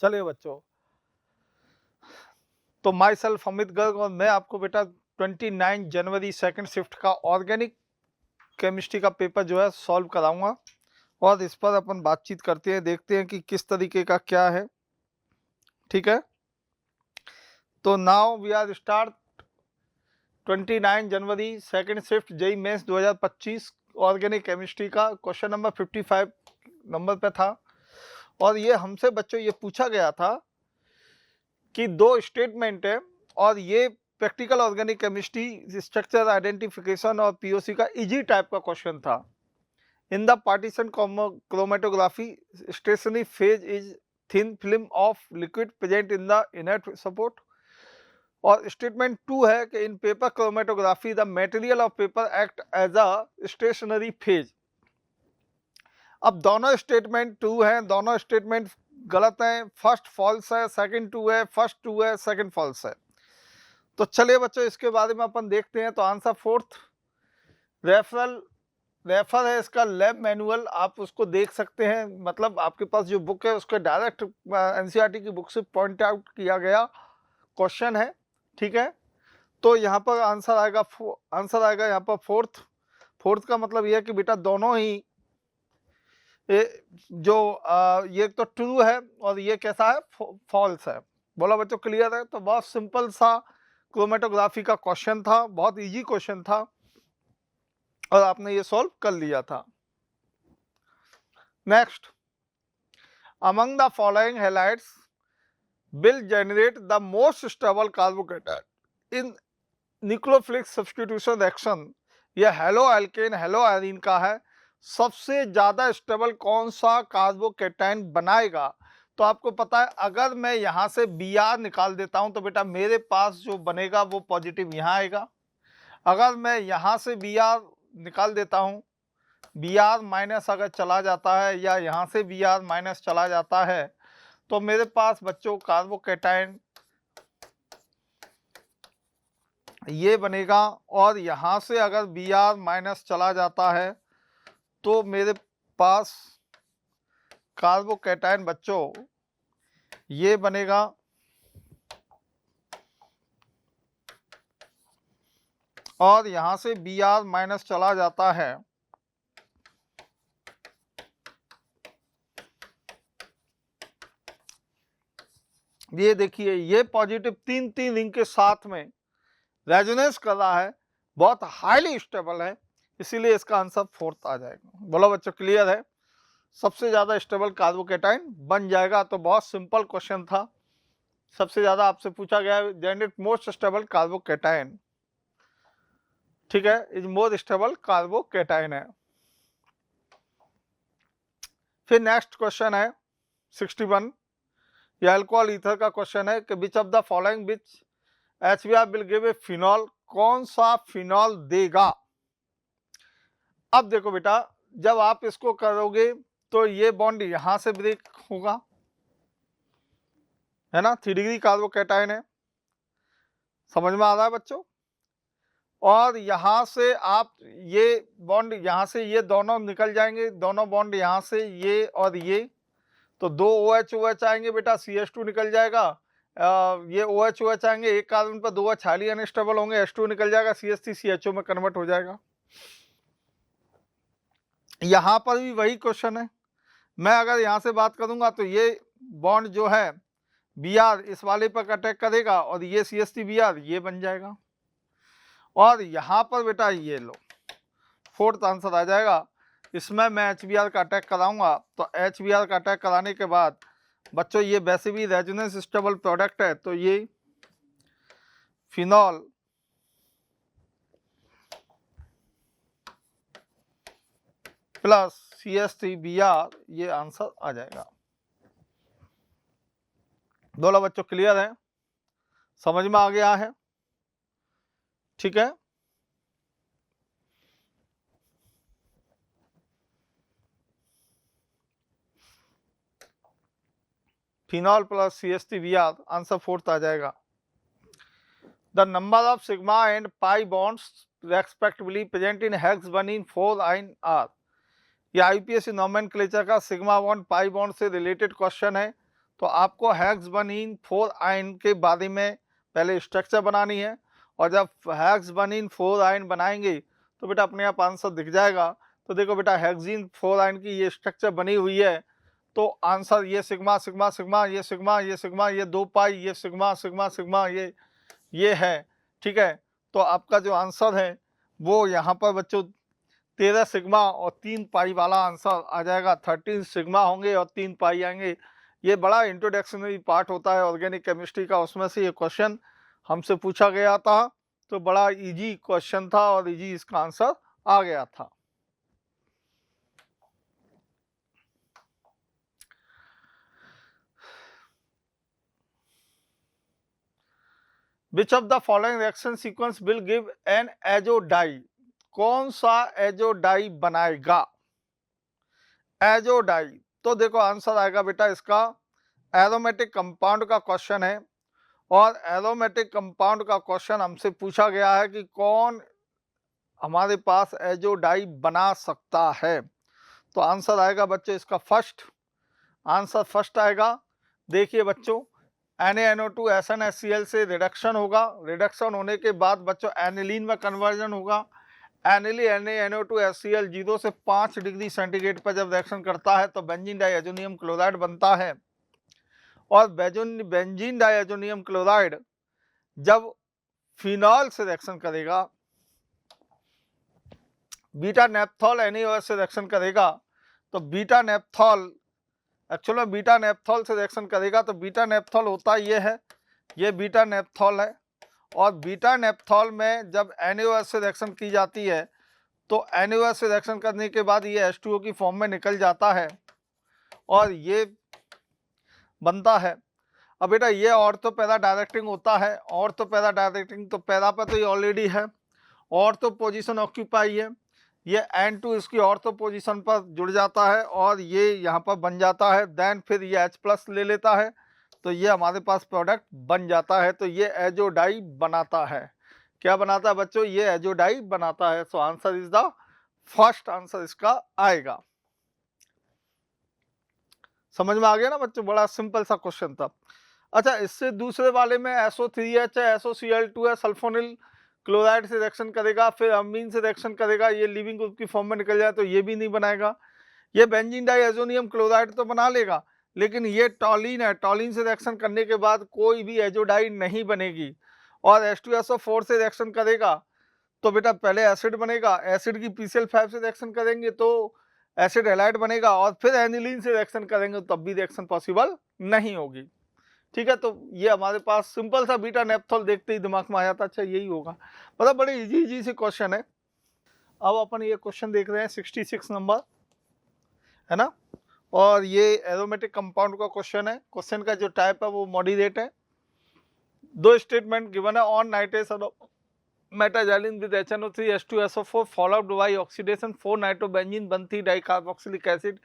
चलिए बच्चों, तो माई सेल्फ अमित गर्ग और मैं आपको बेटा 29 जनवरी सेकंड शिफ्ट का ऑर्गेनिक केमिस्ट्री का पेपर जो है सॉल्व कराऊंगा और इस पर अपन बातचीत करते हैं, देखते हैं कि किस तरीके का क्या है। ठीक है, तो now we are start 29 January second shift JEE Mains 2025 organic chemistry का क्वेश्चन नंबर 55 नंबर पे था। और ये हमसे बच्चों ये पूछा गया था कि दो स्टेटमेंट है और ये practical organic chemistry structure identification और पीओसी का इजी टाइप का क्वेश्चन था। In the partition chromatography stationary phase is thin film of liquid present in the inert support. और स्टेटमेंट 2 है कि in paper chromatography the material of paper act as a stationary phase. अब दोनों statement 2 हैं, दोनों statement गलत हैं। First false है, सेकंड 2 है, फर्स्ट 2 है, सेकंड फॉल्स है। तो चलिए बच्चों इसके बारे में अपन देखते हैं। तो आंसर फोर्थ रेफर है इसका लैब मैनुअल, आप उसको देख सकते हैं। मतलब आपके पास जो बुक है उसके डायरेक्ट एनसीईआरटी की बुक से पॉइंट आउट किया गया क्वेश्चन है। ठीक है, तो यहाँ पर आंसर आएगा यहाँ पर फोर्थ का मतलब यह है कि बेटा दोनों ही ये तो ट्रू है और ये कैसा है, फॉल्स है। बोला बच्चों क्लियर है? तो बहुत सिंपल सा क्रोमेटोग्राफी का क्वेश्चन था, बहुत इजी क्वेश्चन था और आपने ये सॉल्व कर लिया था। Next, among the following halides will generate the most stable carbocation in nucleophilic substitution reaction. यह हेलो एल्केन हेलो एरीन का है। सबसे ज्यादा स्टेबल कौन सा कार्बोकेटाइन बनाएगा? तो आपको पता है अगर मैं यहां से Br निकाल देता हूं तो बेटा मेरे पास जो बनेगा वो पॉजिटिव यहां आएगा। अगर मैं यहां से Br निकाल देता हूं, Br माइनस अगर चला जाता है या यहां से Br माइनस चला जाता है तो मेरे पास बच्चों कार्बोकेटाइन ये बनेगा। और यहां से अगर Br माइनस चला जाता है तो मेरे पास कार्बोकेटाइन बच्चों ये बनेगा। और यहां से Br माइनस चला जाता है ये देखिए ये पॉजिटिव तीन रिंग के साथ में रेजोनेंस कर रहा है, बहुत हाईली स्टेबल है, इसीलिए इसका आंसर फोर्थ आ जाएगा। बोलो बच्चों क्लियर है? सबसे ज्यादा स्टेबल कार्बोकेटाइन बन जाएगा। तो बहुत सिंपल क्वेश्चन था, सबसे ज्यादा आपसे पूछा गया जनरेट मोस्ट स्टेबल कार्बोकेटाइन। ठीक है, इज मोर स्टेबल कार्बोकेटाइन है। फिर नेक्स्ट क्वेश्चन है 61, ये अल्कोहल ईथर का क्वेश्चन है कि which of the following which HBr will give a phenol, कौन सा फिनॉल देगा? अब देखो बेटा जब आप इसको करोगे तो ये बॉन्ड यहां से ब्रेक होगा, है ना, 3 डिग्री कार्बोकेटाइन है, समझ में आ रहा है बच्चों? और यहां से आप ये बॉन्ड यहां से ये दोनों निकल जाएंगे, दोनों बॉन्ड यहां से ये और ये, तो दो OH आएंगे बेटा, CH2 निकल जाएगा। ये OH आएंगे, एक कार्बन पर 2 H हाईली अनस्टेबल होंगे, H2 निकल जाएगा, CH3 CHO में कन्वर्ट हो जाएगा। यहां पर भी वही क्वेश्चन है। मैं अगर यहां से बात करूंगा तो ये बॉन्ड जो है Br इस वाले पर अटैक करेगा और ये CH3 Br ये बन जाएगा। और यहां पर बेटा ये लो फोर्थ आंसर आ जाएगा। इसमें मैं HBr का अटैक कराऊंगा तो HBr का अटैक कराने के बाद बच्चों ये वैसे भी रेजोनेंस स्टेबल प्रोडक्ट है, तो ये फिनॉल प्लस CH3 Br ये आंसर आ जाएगा। बोलो बच्चों क्लियर है? समझ में आ गया है? ठीक है, phenol plus CH3 Br answer fourth आ जाएगा। The number of sigma and pi bonds respectively present in हेक्स-1 4 आर। यह IUPAC नोमेनक्लेचर का सिग्मा बॉन्ड पाई बॉन्ड से रिलेटेड क्वेश्चन है। तो आपको हेक्सबनीन 4 आयन के बारे में पहले स्ट्रक्चर बनानी है, और जब हेक्सबनीन 4 आयन बनाएंगे तो बेटा अपने आप आंसर दिख जाएगा। तो देखो बेटा हेक्सीन 4 आयन की ये स्ट्रक्चर बनी हुई है, तो आंसर ये सिग्मा सिग्मा सिग्मा, ये सिग्मा ये सिग्मा, ये 2 पाई, ये सिग्मा सिग्मा सिग्मा, ये है। ठीक है, तो आपका जो आंसर है वो यहाँ पर बच्चों 13 सिग्मा और 3 पाई वाला आंसर आ जाएगा। 13 सिग्मा होंगे और 3 पाई आएंगे। ये बड़ा इंट्रोडक्शनरी पार्ट होता है ऑर्गेनिक केमिस्ट्री का, उसमें से ये क्वेश्चन हमसे पूछा गया था, तो बड़ा इजी क्वेश्चन था और इजी इसका आंसर आ गया था। Which of the following reaction sequence will give an azodie? कौन सा एजोडाई बनाएगा? एजोडाई, तो देखो आंसर आएगा बेटा इसका एरोमेटिक कंपाउंड का क्वेश्चन है, और एरोमेटिक कंपाउंड का क्वेश्चन हमसे पूछा गया है कि कौन हमारे पास एजोडाई बना सकता है। तो आंसर आएगा बच्चों इसका फर्स्ट, आंसर फर्स्ट आएगा। देखिए बच्चों NaNO2 SnHCl से रिडक्शन होगा, रिडक्शन होने के बाद बच्चों एनिलीन में कन्वर्जन होगा। एनिलीन NaNO2 HCl 0 से 5 डिग्री सेंटीग्रेड पर जब रिएक्शन करता है तो बेंजीन डाइएजोनियम क्लोराइड बनता है, और बेंजीन डाइएजोनियम क्लोराइड जब फिनॉल से रिएक्शन करेगा, बीटा नेप्थॉल NaOH से रिएक्शन करेगा, तो बीटा नेप्थॉल एक्चुअल में बीटा नेप्थॉल से रिएक्शन करेगा, तो बीटा नेप्थॉल होता ये है, ये बीटा नेप्थॉल है, और बीटा नेप्थॉल में जब NaOH से रिएक्शन की जाती है तो NaOH से रिएक्शन करने के बाद ये H2O की फॉर्म में निकल जाता है और ये बनता है। अब बेटा ये और तो पैरा डायरेक्टिंग होता है, और तो पैरा डायरेक्टिंग, तो पैरा पर तो ये ऑलरेडी है, और तो पोजीशन ऑक्यूपाई है, ये N2 इसकी ऑर्थो पोजीशन पर जुड़ जाता है और ये यहाँ पर बन जाता है, देन फिर ये H+ ले लेता है, तो ये हमारे पास प्रोडक्ट बन जाता है, तो ये एजोडाई बनाता है। क्या बनाता है बच्चों? ये एजोडाई बनाता है। So answer is the first, answer इसका आएगा। समझ में आ गया ना बच्चों? बड़ा सिंपल सा क्वेश्चन था। अच्छा, इससे दूसरे वाले में SO3H है, SOCl2 है, सल्फोनिल क्लोराइड से रिएक्शन करेगा, फिर अमीन से रिएक्शन करेगा, ये लिविंग ग्रुप की फॉर्म में निकल जाए तो ये भी नहीं बनाएगा। ये बेंजीन डाइएजोनियम क्लोराइड तो बना लेगा, लेकिन ये टॉलिन है, टॉलिन से रिएक्शन करने के बाद कोई भी एजोडाई नहीं बनेगी, और H2SO4 से रिएक्शन करेगा तो बेटा पहले एसिड बनेगा, एसिड की PCl5 से रिएक्शन करेंगे तो एसिड हैलाइड बनेगा, और फिर एनिलीन से रिएक्शन करेंगे तब भी रिएक्शन पॉसिबल नहीं होगी। ठीक है, तो ये हमारे पास सिंपल सा बीटा नेप्थॉल देखते ही दिमाग में आया था, अच्छा यही होगा। मतलब बड़े इजी से क्वेश्चन है। अब अपन ये क्वेश्चन देख रहे हैं 66 नंबर, है ना, और ये एरोमेटिक कंपाउंड का क्वेश्चन है। क्वेश्चन का जो टाइप है वो मॉडरेट है। दो स्टेटमेंट गिवन है, on nitration of metaxylene with HNO3 H2SO4 followed by oxidation 4 nitrobenzene 1,3 dicarboxylic acid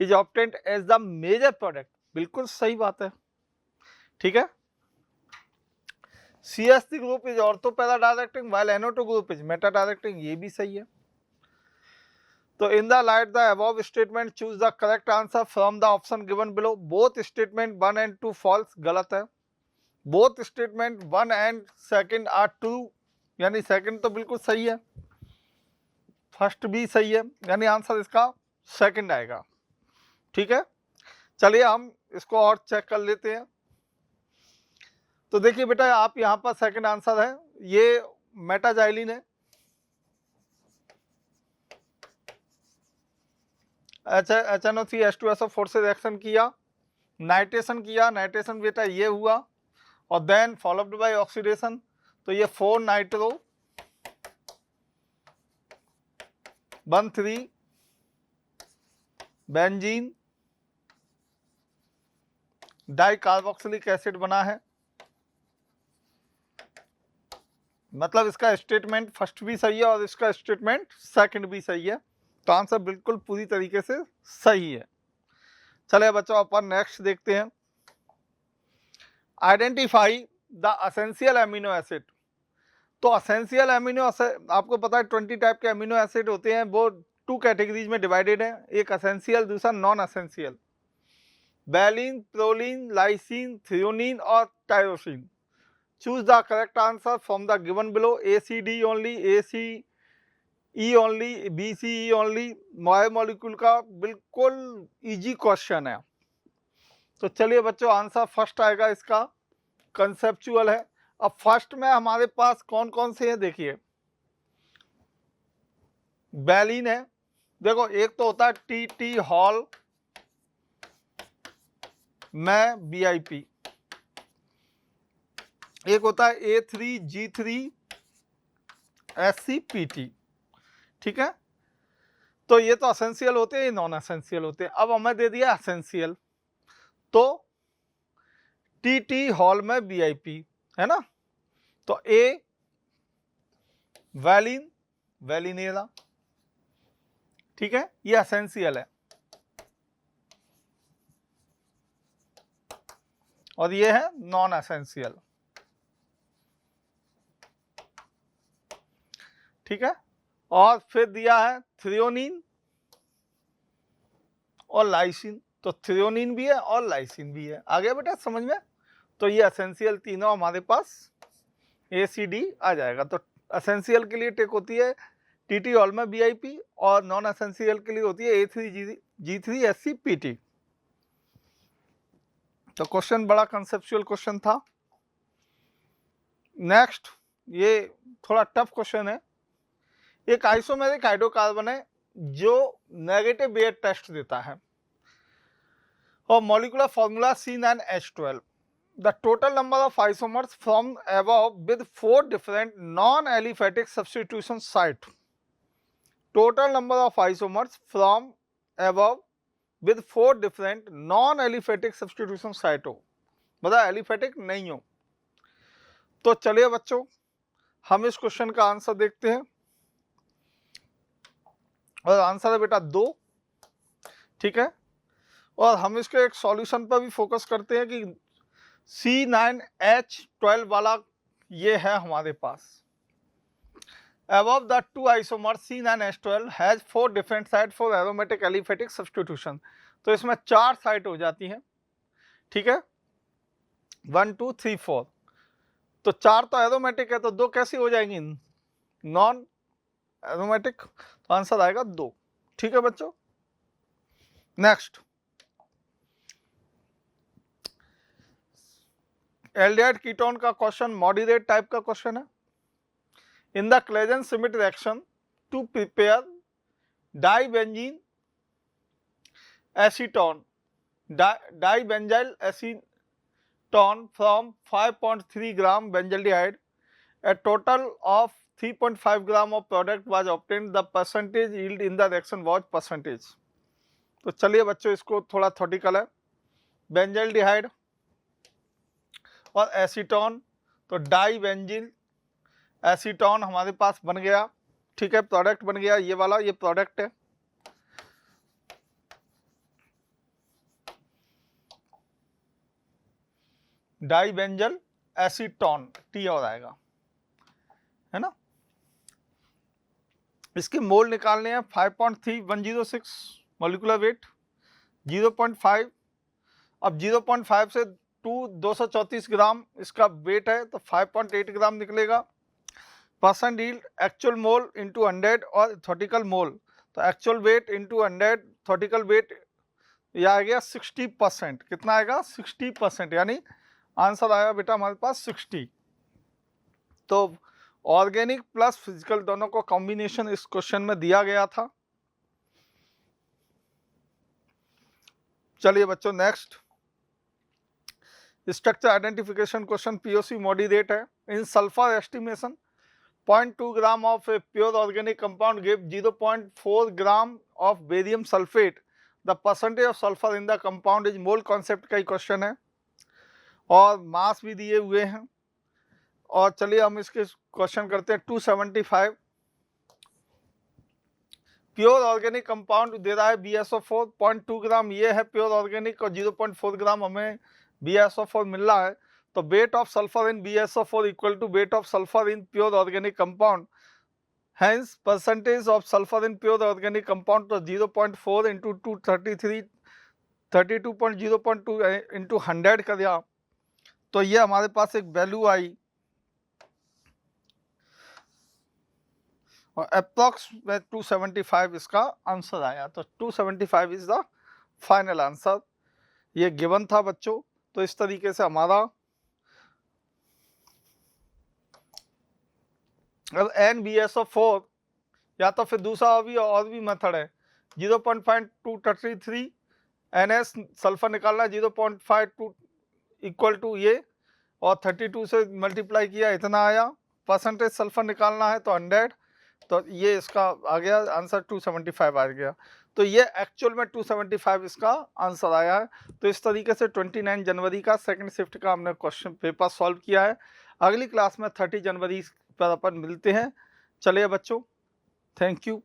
is obtained as the major product. बिल्कुल सही बात है, ठीक है। CH3 group is ortho para directing while NO2 group is meta directing, ये भी सही है। तो in the light the above statement choose the correct answer from the option given below. Both statement 1 and 2 false, गलत है। Both statement 1 and 2 are true, यानी second तो बिल्कुल सही है, फर्स्ट भी सही है, यानी आंसर इसका सेकंड आएगा। ठीक है, चलिए हम इसको और चेक कर लेते हैं। तो देखिए बेटा, आप यहाँ पर सेकंड आंसर है, ये मेटाजाइलिन है, HNO3 H2SO4 से रिएक्शन किया, नाइट्रेशन किया, नाइट्रेशन बेटा ये हुआ, और देन फॉलोड बाय ऑक्सीडेशन, तो ये 4 नाइट्रो 1,3 बेंजीन डाइकार्बोक्सिलिक एसिड बना है। मतलब इसका स्टेटमेंट फर्स्ट भी सही है और इसका स्टेटमेंट सेकंड भी सही है, तो आंसर बिल्कुल पूरी तरीके से सही है। चलिए बच्चों, अपन नेक्स्ट देखते हैं। Identify the essential amino acid. तो एसेंशियल अमीनो एसिड आपको पता है 20 टाइप के अमीनो एसिड होते हैं, वो 2 कैटेगरीज में डिवाइडेड है, एक एसेंशियल, दूसरा non essential. Valine, proline, lysine, threonine और tyrosine. Choose the correct answer from the given below. A C D only, A C E only, B C E only. Biomolecule का बिल्कुल easy question है। तो चलिए बच्चों, answer first आएगा इसका, conceptual है। अब फर्स्ट में हमारे पास कौन कौन से हैं देखिए। वैलिन है, देखो एक तो होता है टी टी हॉल में VIP, एक होता है A3G3SCPT, ठीक है। तो ये तो असेंशियल होते हैं, ये नॉन असेंशियल होते हैं। अब हमें दे दिया असेंशियल, तो TT हॉल में VIP है ना। तो ए वैलिन, वैलिनेला, ठीक है, ये असेंशियल है। और ये है नॉन असेंशियल, ठीक है। और फिर दिया है थ्रियोनिन और लाइसिन, तो थ्रियोनिन भी है और लाइसिन भी है। आ गया बेटा समझ में। तो ये असेंशियल तीनों हमारे पास ACD आ जाएगा। तो असेंशियल के लिए टिक होती है TT हॉल में VIP, और नॉन असेंशियल के लिए होती है A3G3SCPT। तो क्वेश्चन बड़ा कंसेप्चुअल क्वेश्चन था। नेक्स्ट, ये थोड़ा टफ क्वेश्चन है। एक आइसोमेरिक हाइड्रोकार्बन है जो नेगेटिव बेयर टेस्ट देता है, और molecular formula C9H12। The total number of isomers from above with 4 different non-aliphatic substitution site. Total number of isomers from above with 4 different non-aliphatic substitution site हो, मतलब aliphatic नहीं हो। तो चलिए बच्चों, हम इस क्वेश्चन का आंसर देखते हैं, और आंसर है बेटा 2, ठीक है। और हम इसके एक सॉल्यूशन पर भी फोकस करते हैं कि C9H12 वाला ये है हमारे पास। Above the two isomers C9H12 has 4 different sites for aromatic aliphatic substitution। तो इसमें 4 साइट हो जाती हैं, ठीक है, 1 2 3 4। तो 4 तो एरोमेटिक है, तो 2 कैसी हो जाएंगी, नॉन एरोमेटिक। तो आंसर आएगा 2, ठीक है बच्चों। नेक्स्ट, एल्डिहाइड कीटोन का क्वेश्चन मॉडरेट टाइप का क्वेश्चन है। In the Claisen Schmidt reaction to prepare dibenzene acetone, dibenzyl acetone from 5.3 gram benzaldehyde, a total of 3.5 gram of product was obtained, the percentage yield in the reaction was percentage। तो चलिए बच्चों, इसको थोड़ा theoretical है। Benzaldehyde और acetone, तो डाइबेंजीन acetone हमारे पास बन गया, ठीक है, प्रोडक्ट बन गया, ये वाला, ये प्रोडक्ट है। डाइबेंजल एसीटोन, टी और आएगा, है ना। इसकी मोल निकालने हैं 5.3106 मॉलिक्यूलर वेट 0.5। अब 0.5 से 234 ग्राम इसका वेट है, तो 5.8 ग्राम निकलेगा। Percent yield actual mole into 100 और थ्योरेटिकल मोल, तो actual weight into 100 theoretical weight, यह आ गया 60%। कितना आएगा, 60%, यानी आंसर आएगा बेटा हमारे पास 60। तो ऑर्गेनिक प्लस फिजिकल दोनों को कॉम्बिनेशन इस क्वेश्चन में दिया गया था। चलिए बच्चों, next structure identification question POC moderate है। In sulphur estimation 0.2 gram of a pure organic compound give 0.4 gram of barium sulphate, the percentage of sulphur in the compound is mole concept का ही question है, और मास भी दिए हुए हैं। और चलिए हम इसके क्वेश्चन करते हैं। 275 प्योर ऑर्गेनिक कंपाउंड दे रहा है BSO4 0.2 ग्राम, ये है प्योर ऑर्गेनिक, और 0.4 ग्राम हमें BSO4 मिल रहा है। तो weight of sulphur in BSO4 equal to weight of sulphur in pure organic compound, hence percentage of sulphur in pure organic compound, तो 0.4 इंटू 233 32.0.2 इंटू 100 कर दिया तो ये हमारे पास एक वैल्यू आई और अप्रॉक्स में 275 इसका आंसर आया। तो 275 इज द फाइनल आंसर। ये गिवन था बच्चों। तो इस तरीके से हमारा NbSO4 या तो फिर दूसरा और भी मेथड है 0.233 NS सल्फर निकालना 0.52 इक्वल टू ये और 32 से मल्टीप्लाई किया इतना आया। परसेंटेज सल्फर निकालना है तो 100 तो ये इसका आ गया आंसर 275 आ गया। तो ये एक्चुअल में 275 इसका आंसर आया है। तो इस तरीके से 29 जनवरी का सेकंड शिफ्ट का हमने क्वेश्चन पेपर सॉल्व किया है। अगली क्लास में 30 जनवरी पर अपन मिलते हैं। चलिए बच्चों, थैंक यू।